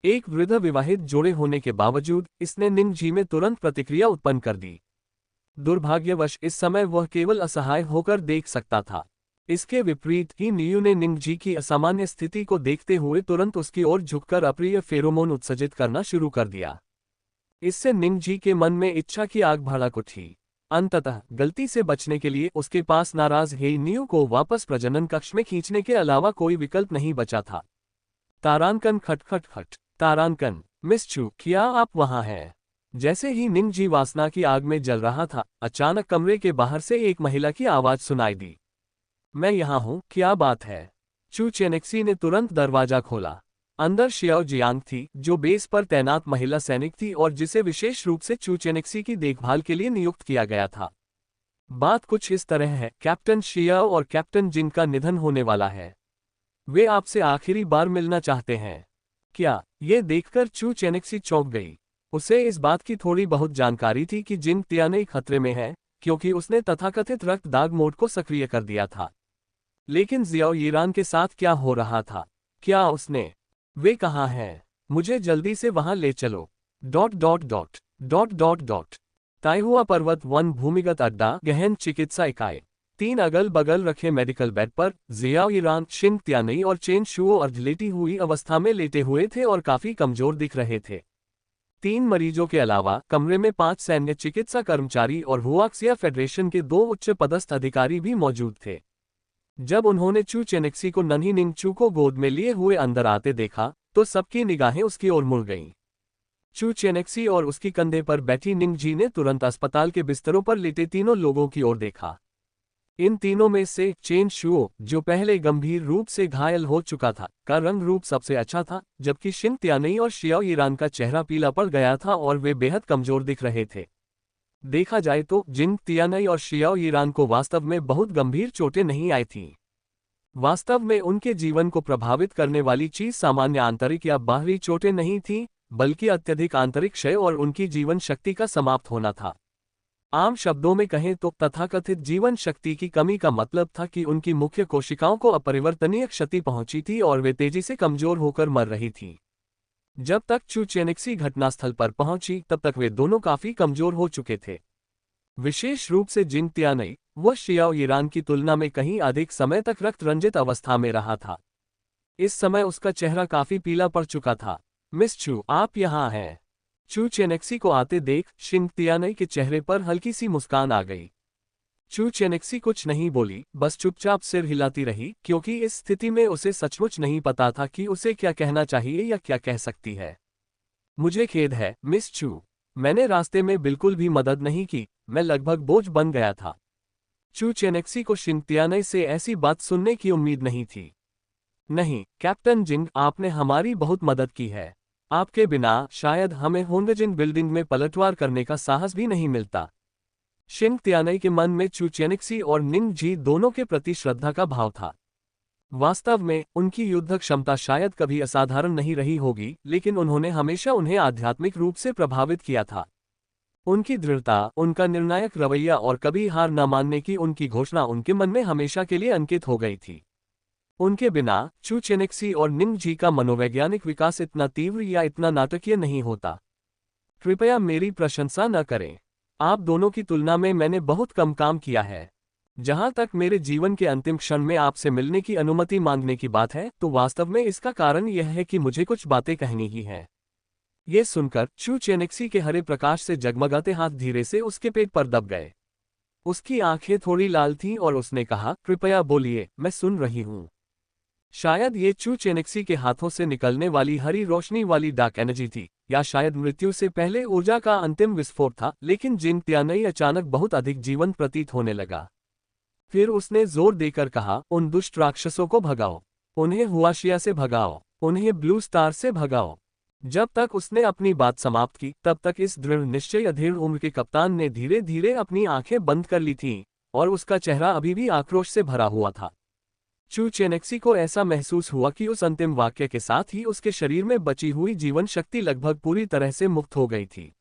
एक वृद्ध विवाहित जोड़े होने के बावजूद इसने निंग जी में तुरंत प्रतिक्रिया उत्पन्न कर दी। दुर्भाग्यवश इस समय वह केवल असहाय होकर देख सकता था। इसके विपरीत ही नियू ने निंग जी की असामान्य स्थिति को देखते हुए तुरंत उसकी ओर झुककर अप्रिय फेरोमोन उत्सर्जित करना शुरू कर दिया। इससे निंग जी के मन में इच्छा की आग भड़क उठी। अंततः गलती से बचने के लिए उसके पास नाराज हे नियू को वापस प्रजनन कक्ष में खींचने के अलावा कोई विकल्प नहीं बचा था। तारांकन, खटखट खट। तारांकन, मिस चू, क्या आप वहां हैं? जैसे ही निंग जी वासना की आग में जल रहा था, अचानक कमरे के बाहर से एक महिला की आवाज सुनाई दी। मैं यहाँ हूँ, क्या बात है? चू चेनेक्सी ने तुरंत दरवाजा खोला। अंदर शियाओ जियांग थी, जो बेस पर तैनात महिला सैनिक थी और जिसे विशेष रूप से चू चेनेक्सी की देखभाल के लिए नियुक्त किया गया था। बात कुछ इस तरह है, कैप्टन शियाओ और कैप्टन जिन का निधन होने वाला है। वे आपसे आखिरी बार मिलना चाहते हैं। क्या? ये देखकर चू चेनेक्सी चौंक गई। उसे इस बात की थोड़ी बहुत जानकारी थी कि जिन तियानई खतरे में है, क्योंकि उसने तथाकथित रक्त दाग मोड को सक्रिय कर दिया था। लेकिन जियाओ यीरान के साथ क्या हो रहा था? क्या उसने? वे कहाँ हैं? मुझे जल्दी से वहां ले चलो। ... ताइहुआ पर्वत वन भूमिगत अड्डा, गहन चिकित्सा इकाई। 3 अगल बगल रखे मेडिकल बेड पर जियाओ यीरान, शिंग तियानई और चेन शुओ अर्धलेटी हुई अवस्था में लेटे हुए थे और काफी कमजोर दिख रहे थे। 3 मरीजों के अलावा कमरे में 5 सैन्य चिकित्सा कर्मचारी और हुआक्सिया फेडरेशन के 2 उच्च पदस्थ अधिकारी भी मौजूद थे। जब उन्होंने चू चेनेक्सी को नन्ही निंगचू को गोद में लिए हुए अंदर आते देखा, तो सबकी निगाहें उसकी ओर मुड़ गईं। चू चेनेक्सी और उसकी कंधे पर बैठी निंग जी ने तुरंत अस्पताल के बिस्तरों पर लेटे तीनों लोगों की ओर देखा। इन तीनों में से चेन शुओ, जो पहले गंभीर रूप से घायल हो चुका था, का रंग रूप सबसे अच्छा था, जबकि शिंग तियानई और शियाओ यीरान का चेहरा पीला पड़ गया था और वे बेहद कमजोर दिख रहे थे। देखा जाए तो जिंग तियानई और शियाओ यीरान को वास्तव में बहुत गंभीर चोटें नहीं आई थीं। वास्तव में उनके जीवन को प्रभावित करने वाली चीज सामान्य आंतरिक या बाहरी चोटें नहीं थीं, बल्कि अत्यधिक आंतरिक क्षय और उनकी जीवन शक्ति का समाप्त होना था। आम शब्दों में कहें तो तथाकथित जीवन शक्ति की कमी का मतलब था कि उनकी मुख्य कोशिकाओं को अपरिवर्तनीय क्षति पहुंची थी और वे तेजी से कमजोर होकर मर रही थीं। जब तक चू चेनेक्सी घटनास्थल पर पहुंची, तब तक वे दोनों काफी कमजोर हो चुके थे। विशेष रूप से जिंग तियानई, वह शियाओ यीरान की तुलना में कहीं अधिक समय तक रक्त रंजित अवस्था में रहा था। इस समय उसका चेहरा काफी पीला पड़ चुका था। मिस चू, आप यहाँ हैं? चू चेनेक्सी को आते देख शिंग तियानई के चेहरे पर हल्की सी मुस्कान आ गई। चू चेनेक्सी कुछ नहीं बोली, बस चुपचाप सिर हिलाती रही, क्योंकि इस स्थिति में उसे सचमुच नहीं पता था कि उसे क्या कहना चाहिए या क्या कह सकती है। मुझे खेद है, मिस चू। मैंने रास्ते में बिल्कुल भी मदद नहीं की, मैं लगभग बोझ बन गया था। चू चेनेक्सी को शिंग तियानई से ऐसी बात सुनने की उम्मीद नहीं थी। नहीं कैप्टन जिंग, आपने हमारी बहुत मदद की है। आपके बिना शायद हमें होंगजिन बिल्डिंग में पलटवार करने का साहस भी नहीं मिलता। शिंग तियानई के मन में चू चेनेक्सी और निंग जी दोनों के प्रति श्रद्धा का भाव था। वास्तव में उनकी युद्ध क्षमता शायद कभी असाधारण नहीं रही होगी, लेकिन उन्होंने हमेशा उन्हें आध्यात्मिक रूप से प्रभावित किया था। उनकी दृढ़ता, उनका निर्णायक रवैया और कभी हार न मानने की उनकी घोषणा उनके मन में हमेशा के लिए अंकित हो गई थी। उनके बिना चू चेनेक्सी और निंग जी का मनोवैज्ञानिक विकास इतना तीव्र या इतना नाटकीय नहीं होता। कृपया मेरी प्रशंसा न करें। आप दोनों की तुलना में मैंने बहुत कम काम किया है। जहां तक मेरे जीवन के अंतिम क्षण में आपसे मिलने की अनुमति मांगने की बात है, तो वास्तव में इसका कारण यह है कि मुझे कुछ बातें कहनी ही हैं। ये सुनकर चू चेनेक्सी के हरे प्रकाश से जगमगाते हाथ धीरे से उसके पेट पर दब गए। उसकी आंखें थोड़ी लाल थीं और उसने कहा, कृपया बोलिए, मैं सुन रही हूं। शायद ये चू चेनेक्सी के हाथों से निकलने वाली हरी रोशनी वाली डार्क एनर्जी थी, या शायद मृत्यु से पहले ऊर्जा का अंतिम विस्फोट था, लेकिन जिंग तियानई अचानक बहुत अधिक जीवंत प्रतीत होने लगा। फिर उसने जोर देकर कहा, उन दुष्ट राक्षसों को भगाओ, उन्हें हुआशिया से भगाओ, उन्हें ब्लू स्टार से भगाओ। जब तक उसने अपनी बात समाप्त की, तब तक इस दृढ़ निश्चय अधीर उम्र के कप्तान ने धीरे धीरे अपनी आंखें बंद कर ली थीं, और उसका चेहरा अभी भी आक्रोश से भरा हुआ था। चू चेनेक्सी को ऐसा महसूस हुआ कि उस अंतिम वाक्य के साथ ही उसके शरीर में बची हुई जीवन शक्ति लगभग पूरी तरह से मुक्त हो गई थी।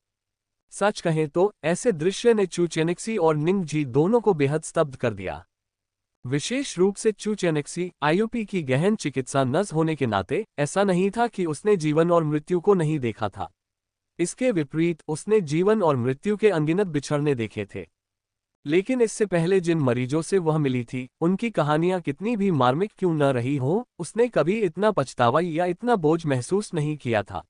सच कहें तो ऐसे दृश्य ने चू चेनेक्सी और निंग जी दोनों को बेहद स्तब्ध कर दिया। विशेष रूप से चू चेनेक्सी, आईयूपी की गहन चिकित्सा नर्स होने के नाते, ऐसा नहीं था कि उसने जीवन और मृत्यु को नहीं देखा था। इसके विपरीत उसने जीवन और मृत्यु के अनगिनत बिछड़ने देखे थे। लेकिन इससे पहले जिन मरीजों से वह मिली थी, उनकी कहानियां कितनी भी मार्मिक क्यों न रही हो, उसने कभी इतना पछतावा या इतना बोझ महसूस नहीं किया था।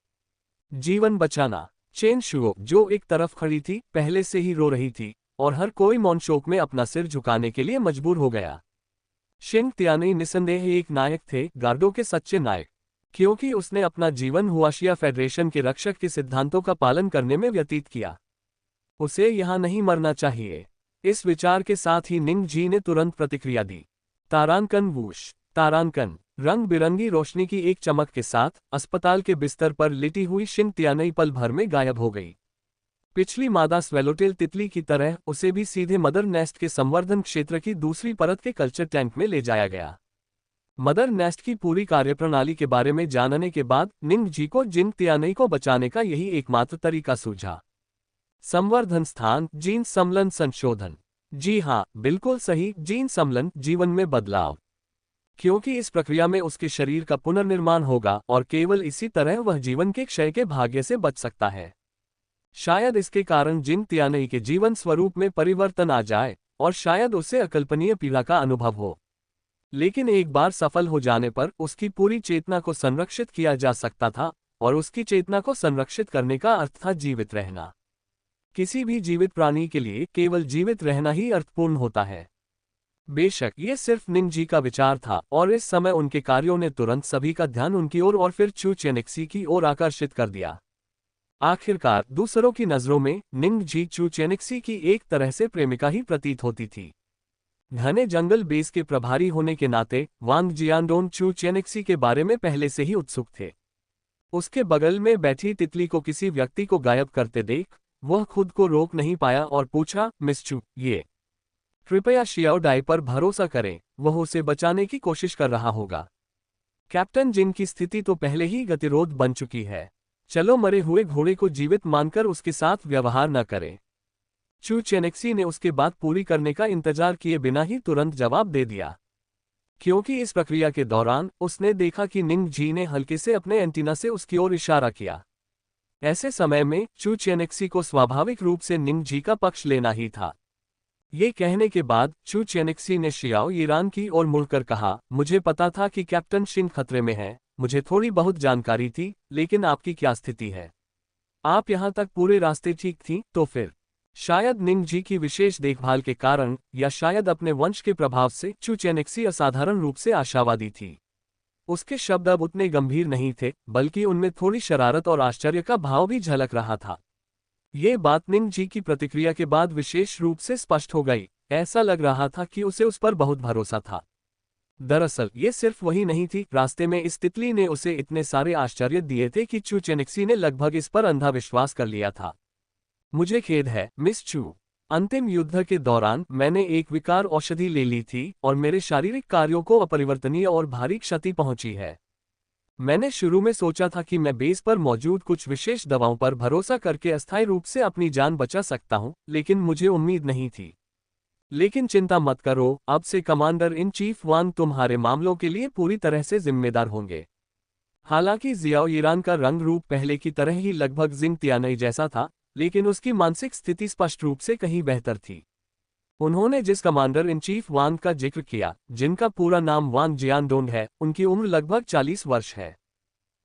जीवन बचाना। चेन शुओ, जो एक तरफ खड़ी थी, पहले से ही रो रही थी, और हर कोई मौन शोक में अपना सिर झुकाने के लिए मजबूर हो गया। शिंग तियानई निसंदेह एक नायक थे, गार्डो के सच्चे नायक, क्योंकि उसने अपना जीवन हुआशिया फेडरेशन के रक्षक के सिद्धांतों का पालन करने में व्यतीत किया। उसे यहां नहीं मरना चाहिए। इस विचार के साथ ही निंग जी ने तुरंत प्रतिक्रिया दी। तारांकन वूश। तारांकन। रंग बिरंगी रोशनी की एक चमक के साथ अस्पताल के बिस्तर पर लिटी हुई शिंग तियानई पल भर में गायब हो गई। पिछली मादा स्वेलोटेल तितली की तरह उसे भी सीधे मदर नेस्ट के संवर्धन क्षेत्र की दूसरी परत के कल्चर टैंक में ले जाया गया। मदर नेस्ट की पूरी कार्यप्रणाली के बारे में जानने के बाद निंग जी को जिंग तियानई को बचाने का यही एकमात्र तरीका सूझा। संवर्धन स्थान, जीन सम्लन संशोधन। जी हाँ, बिल्कुल सही, जीन सम्लन, जीवन में बदलाव। क्योंकि इस प्रक्रिया में उसके शरीर का पुनर्निर्माण होगा और केवल इसी तरह वह जीवन के क्षय के भाग्य से बच सकता है। शायद इसके कारण जिंग तियानई के जीवन स्वरूप में परिवर्तन आ जाए, और शायद उसे अकल्पनीय पीड़ा का अनुभव हो। लेकिन एक बार सफल हो जाने पर उसकी पूरी चेतना को संरक्षित किया जा सकता था, और उसकी चेतना को संरक्षित करने का अर्थ था जीवित रहना। किसी भी जीवित प्राणी के लिए केवल जीवित रहना ही अर्थपूर्ण होता है। बेशक ये सिर्फ निंग जी का विचार था, और इस समय उनके कार्यों ने तुरंत सभी का ध्यान उनकी ओर और फिर चू चेनेक्सी की ओर आकर्षित कर दिया। आखिरकार दूसरों की नजरों में निंग जी चू चेनेक्सी की एक तरह से प्रेमिका ही प्रतीत होती थी। घने जंगल बेस के प्रभारी होने के नाते वांग जियानडोंग चू चेनेक्सी के बारे में पहले से ही उत्सुक थे। उसके बगल में बैठी तितली को किसी व्यक्ति को गायब करते देख वह खुद को रोक नहीं पाया और पूछा, मिस चू, ये कृपया शियाओ डाई पर भरोसा करें, वह उसे बचाने की कोशिश कर रहा होगा। कैप्टन जिन की स्थिति तो पहले ही गतिरोध बन चुकी है। चलो मरे हुए घोड़े को जीवित मानकर उसके साथ व्यवहार न करें। चू चेनेक्सी ने उसके बात पूरी करने का इंतजार किए बिना ही तुरंत जवाब दे दिया, क्योंकि इस प्रक्रिया के दौरान उसने देखा कि निंग जी ने हल्के से अपने एंटीना से उसकी ओर इशारा किया। ऐसे समय में चू चेनेक्सी को स्वाभाविक रूप से निंग जी का पक्ष लेना ही था। ये कहने के बाद चू चेनेक्सी ने शियाओ ईरान की ओर मुड़कर कहा, मुझे पता था कि कैप्टन शिंग खतरे में है, मुझे थोड़ी बहुत जानकारी थी, लेकिन आपकी क्या स्थिति है? आप यहाँ तक पूरे रास्ते ठीक थी, तो फिर शायद निंग जी की विशेष देखभाल के कारण, या शायद अपने वंश के प्रभाव से चू चेनेक्सी असाधारण रूप से आशावादी थी। उसके शब्द अब उतने गंभीर नहीं थे, बल्कि उनमें थोड़ी शरारत और आश्चर्य का भाव भी झलक रहा था। ये बात निंग जी की प्रतिक्रिया के बाद विशेष रूप से स्पष्ट हो गई। ऐसा लग रहा था कि उसे उस पर बहुत भरोसा था। दरअसल ये सिर्फ वही नहीं थी, रास्ते में इस तितली ने उसे इतने सारे आश्चर्य दिए थे कि चू चेनिक्सी ने लगभग इस पर अंधा विश्वास कर लिया था। मुझे खेद है, मिस चू। अंतिम युद्ध के दौरान मैंने एक विकार औषधि ले ली थी और मेरे शारीरिक कार्यों को अपरिवर्तनीय और भारी क्षति पहुंची है। मैंने शुरू में सोचा था कि मैं बेस पर मौजूद कुछ विशेष दवाओं पर भरोसा करके अस्थायी रूप से अपनी जान बचा सकता हूं, लेकिन मुझे उम्मीद नहीं थी। लेकिन चिंता मत करो, अब से कमांडर इन चीफ वांग तुम्हारे मामलों के लिए पूरी तरह से जिम्मेदार होंगे। हालांकि जियाओ ईरान का रंग रूप पहले की तरह ही लगभग जिंग तियानई जैसा था, लेकिन उसकी मानसिक स्थिति स्पष्ट रूप से कहीं बेहतर थी। उन्होंने जिस कमांडर इन चीफ वांग का जिक्र किया, जिनका पूरा नाम वांग जियानडोंग है, उनकी उम्र लगभग 40 वर्ष है।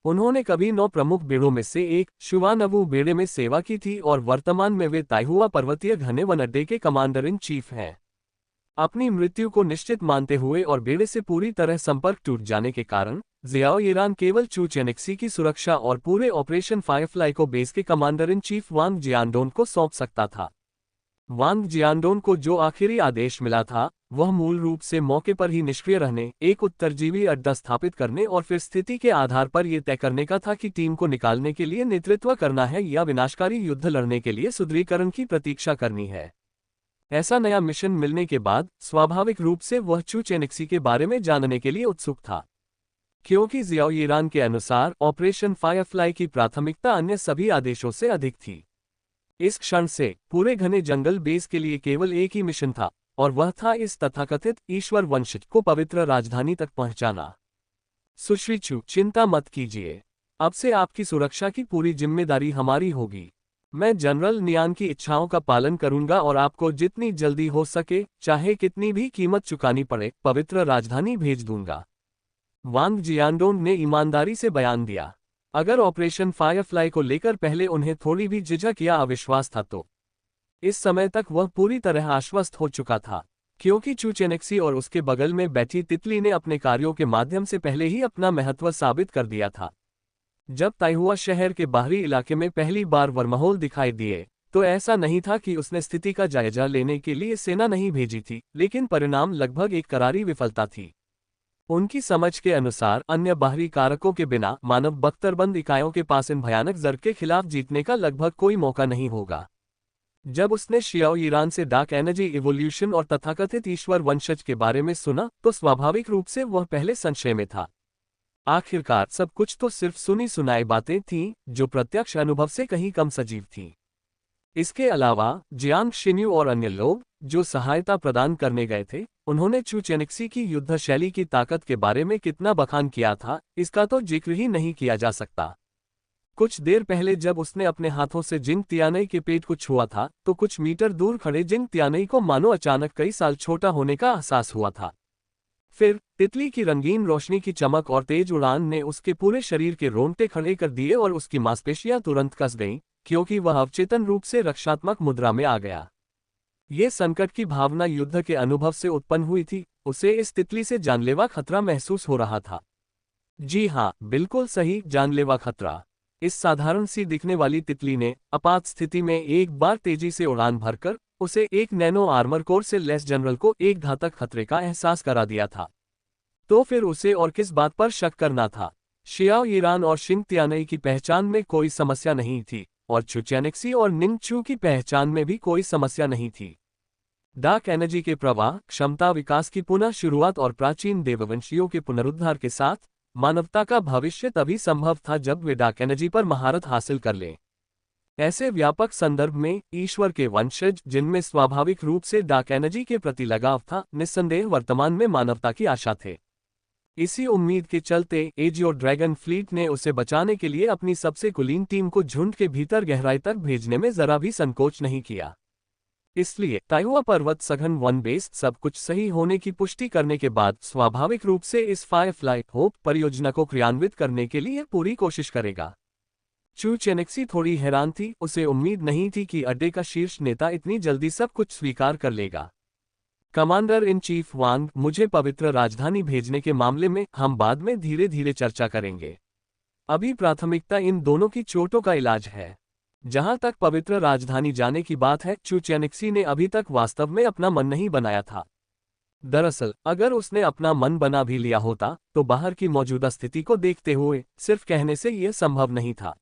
उन्होंने कभी 9 प्रमुख बेड़ों में से एक शुवानवू बेड़े में सेवा की थी और वर्तमान में वे ताइहुआ पर्वतीय घने वन अड्डे के कमांडर इन चीफ हैं। अपनी मृत्यु को निश्चित मानते हुए और बेड़े से पूरी तरह संपर्क टूट जाने के कारण जियाओ ईरान केवल चू चेनिक्सी की सुरक्षा और पूरे ऑपरेशन फायरफ्लाई को बेस के कमांडर इन चीफ वांग जियानडोंग को सौंप सकता था। वांग जियानडोंग को जो आखिरी आदेश मिला था, वह मूल रूप से मौके पर ही निष्क्रिय रहने, एक उत्तरजीवी अड्डा स्थापित करने और फिर स्थिति के आधार पर यह तय करने का था कि टीम को निकालने के लिए नेतृत्व करना है या विनाशकारी युद्ध लड़ने के लिए सुदृढ़ीकरण की प्रतीक्षा करनी है। ऐसा नया मिशन मिलने के बाद स्वाभाविक रूप से वह चू चेनिक्सी के बारे में जानने के लिए उत्सुक था, क्योंकि जियाओ ईरान के अनुसार ऑपरेशन फायरफ्लाई की प्राथमिकता अन्य सभी आदेशों से अधिक थी। इस क्षण से पूरे घने जंगल बेस के लिए केवल एक ही मिशन था, और वह था इस तथाकथित ईश्वर वंशज को पवित्र राजधानी तक पहुंचाना। सुश्री चू, चिंता मत कीजिए। अब से आपकी सुरक्षा की पूरी जिम्मेदारी हमारी होगी। मैं जनरल नियान की इच्छाओं का पालन करूंगा और आपको जितनी जल्दी हो सके, चाहे कितनी भी कीमत चुकानी पड़े, पवित्र राजधानी भेज दूंगा। वांग जियानडोंग ने ईमानदारी से बयान दिया। अगर ऑपरेशन फायरफ्लाई को लेकर पहले उन्हें थोड़ी भी झिझक या अविश्वास था, तो इस समय तक वह पूरी तरह आश्वस्त हो चुका था, क्योंकि चू चेनिक्सी और उसके बगल में बैठी तितली ने अपने कार्यों के माध्यम से पहले ही अपना महत्व साबित कर दिया था। जब ताइहुआ शहर के बाहरी इलाके में पहली बार वर्महोल दिखाई दिए, तो ऐसा नहीं था कि उसने स्थिति का जायजा लेने के लिए सेना नहीं भेजी थी, लेकिन परिणाम लगभग एक करारी विफलता थी। उनकी समझ के अनुसार अन्य बाहरी कारकों के बिना मानव बख्तरबंद इकाइयों के पास इन भयानक जर्ग के खिलाफ जीतने का लगभग कोई मौका नहीं होगा। जब उसने शियाओ ईरान से डार्क एनर्जी इवोल्यूशन और तथाकथित ईश्वर वंशज के बारे में सुना, तो स्वाभाविक रूप से वह पहले संशय में था। आखिरकार सब कुछ तो सिर्फ सुनी सुनाई बातें थीं, जो प्रत्यक्ष अनुभव से कहीं कम सजीव थीं। इसके अलावा जियांग शिन्यू और अन्य लोग जो सहायता प्रदान करने गए थे, उन्होंने चू चेनिक्सी की युद्ध शैली की ताकत के बारे में कितना बखान किया था, इसका तो जिक्र ही नहीं किया जा सकता। कुछ देर पहले जब उसने अपने हाथों से जिंग तियानई के पेट को छुआ था, तो कुछ मीटर दूर खड़े जिंग तियानई को मानो अचानक कई साल छोटा होने का एहसास हुआ था। फिर तितली की रंगीन रोशनी की चमक और तेज उड़ान ने उसके पूरे शरीर के रोंगटे खड़े कर दिए और उसकी मांसपेशियां तुरंत कस गईं, क्योंकि वह अवचेतन रूप से रक्षात्मक मुद्रा में आ गया। ये संकट की भावना युद्ध के अनुभव से उत्पन्न हुई थी। उसे इस तितली से जानलेवा खतरा महसूस हो रहा था। जी हाँ, बिल्कुल सही, जानलेवा खतरा। इस साधारण सी दिखने वाली तितली ने आपात स्थिति में एक बार तेजी से उड़ान भरकर उसे एक नैनो आर्मर कोर से लैस जनरल को एक घातक खतरे का एहसास करा दिया था। तो फिर उसे और किस बात पर शक करना था? शियाओ ईरान और शिंग तियानई की पहचान में कोई समस्या नहीं थी, और चू चेनिक्सी और निंग चू की पहचान में भी कोई समस्या नहीं थी। डार्क एनर्जी के प्रवाह, क्षमता विकास की पुनः शुरुआत और प्राचीन देववंशियों के पुनरुद्धार के साथ मानवता का भविष्य तभी संभव था जब वे डार्क एनर्जी पर महारत हासिल कर लें। ऐसे व्यापक संदर्भ में ईश्वर के वंशज, जिनमें स्वाभाविक रूप से डार्क एनर्जी के प्रति लगाव था, निस्संदेह वर्तमान में मानवता की आशा थे। इसी उम्मीद के चलते एजियो ड्रैगन फ्लीट ने उसे बचाने के लिए अपनी सबसे कुलीन टीम को झुंड के भीतर गहराई तक भेजने में जरा भी संकोच नहीं किया। इसलिए ताइहुआ पर्वत सघन वन बेस सब कुछ सही होने की पुष्टि करने के बाद स्वाभाविक रूप से इस फायरफ्लाई होप परियोजना को क्रियान्वित करने के लिए पूरी कोशिश करेगा। चू चेनिक्सी थोड़ी हैरान थी, उसे उम्मीद नहीं थी कि अड्डे का शीर्ष नेता इतनी जल्दी सब कुछ स्वीकार कर लेगा। कमांडर इन चीफ वांग, मुझे पवित्र राजधानी भेजने के मामले में हम बाद में धीरे धीरे चर्चा करेंगे। अभी प्राथमिकता इन दोनों की चोटों का इलाज है। जहां तक पवित्र राजधानी जाने की बात है, चू चेनिक्सी ने अभी तक वास्तव में अपना मन नहीं बनाया था। दरअसल अगर उसने अपना मन बना भी लिया होता तो बाहर की मौजूदा स्थिति को देखते हुए सिर्फ कहने से यह संभव नहीं था।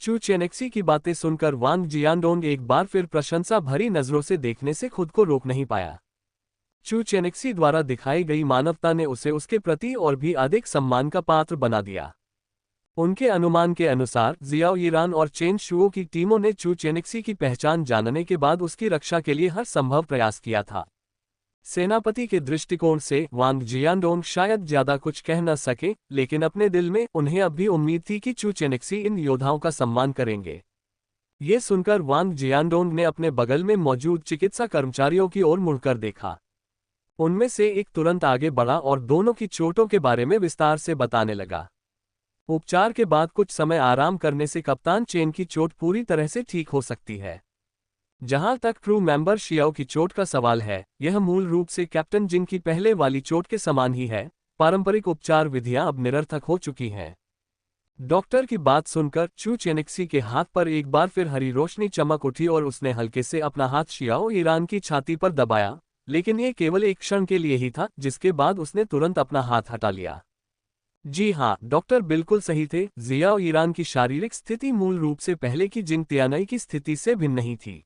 चू चेनेक्सी की बातें सुनकर वांग जियानडोंग एक बार फिर प्रशंसा भरी नजरों से देखने से खुद को रोक नहीं पाया। चू चेनेक्सी द्वारा दिखाई गई मानवता ने उसे उसके प्रति और भी अधिक सम्मान का पात्र बना दिया। उनके अनुमान के अनुसार जियाओ ईरान और चेन शुओ की टीमों ने चू चेनेक्सी की पहचान जानने के बाद उसकी रक्षा के लिए हर संभव प्रयास किया था। सेनापति के दृष्टिकोण से वांग जियानडोंग शायद ज्यादा कुछ कह न सके, लेकिन अपने दिल में उन्हें अब भी उम्मीद थी कि चू चेनेक्सी इन योद्धाओं का सम्मान करेंगे। ये सुनकर वांग जियानडोंग ने अपने बगल में मौजूद चिकित्सा कर्मचारियों की ओर मुड़कर देखा। उनमें से एक तुरंत आगे बढ़ा और दोनों की चोटों के बारे में विस्तार से बताने लगा। उपचार के बाद कुछ समय आराम करने से कप्तान चेन की चोट पूरी तरह से ठीक हो सकती है। जहां तक क्रू मेंबर शियाओ की चोट का सवाल है, यह मूल रूप से कैप्टन जिंग की पहले वाली चोट के समान ही है। पारंपरिक उपचार विधियां अब निरर्थक हो चुकी हैं। डॉक्टर की बात सुनकर चू चेनेक्सी के हाथ पर एक बार फिर हरी रोशनी चमक उठी और उसने हल्के से अपना हाथ शियाओ ईरान की छाती पर दबाया, लेकिन यह केवल एक क्षण के लिए ही था, जिसके बाद उसने तुरंत अपना हाथ हटा लिया। जी हाँ, डॉक्टर बिल्कुल सही थे। जियाओ ईरान की शारीरिक स्थिति मूल रूप से पहले की जिंग तियानई की स्थिति से भिन्न नहीं थी।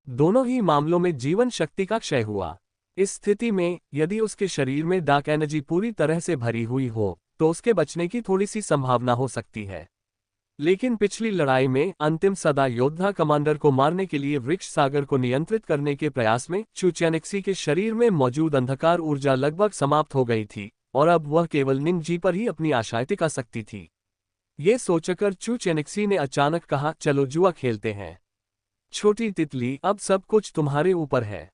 दोनों ही मामलों में जीवन शक्ति का क्षय हुआ। इस स्थिति में यदि उसके शरीर में डार्क एनर्जी पूरी तरह से भरी हुई हो तो उसके बचने की थोड़ी सी संभावना हो सकती है। लेकिन पिछली लड़ाई में अंतिम सदा योद्धा कमांडर को मारने के लिए वृक्ष सागर को नियंत्रित करने के प्रयास में चू चेनेक्सी के शरीर में मौजूद अंधकार ऊर्जा लगभग समाप्त हो गई थी और अब वह केवल निंग जी पर ही अपनी आशाएं टिका सकती थी। ये सोचकर चू चेनेक्सी ने अचानक कहा, चलो जुआ खेलते हैं। छोटी तितली, अब सब कुछ तुम्हारे ऊपर है।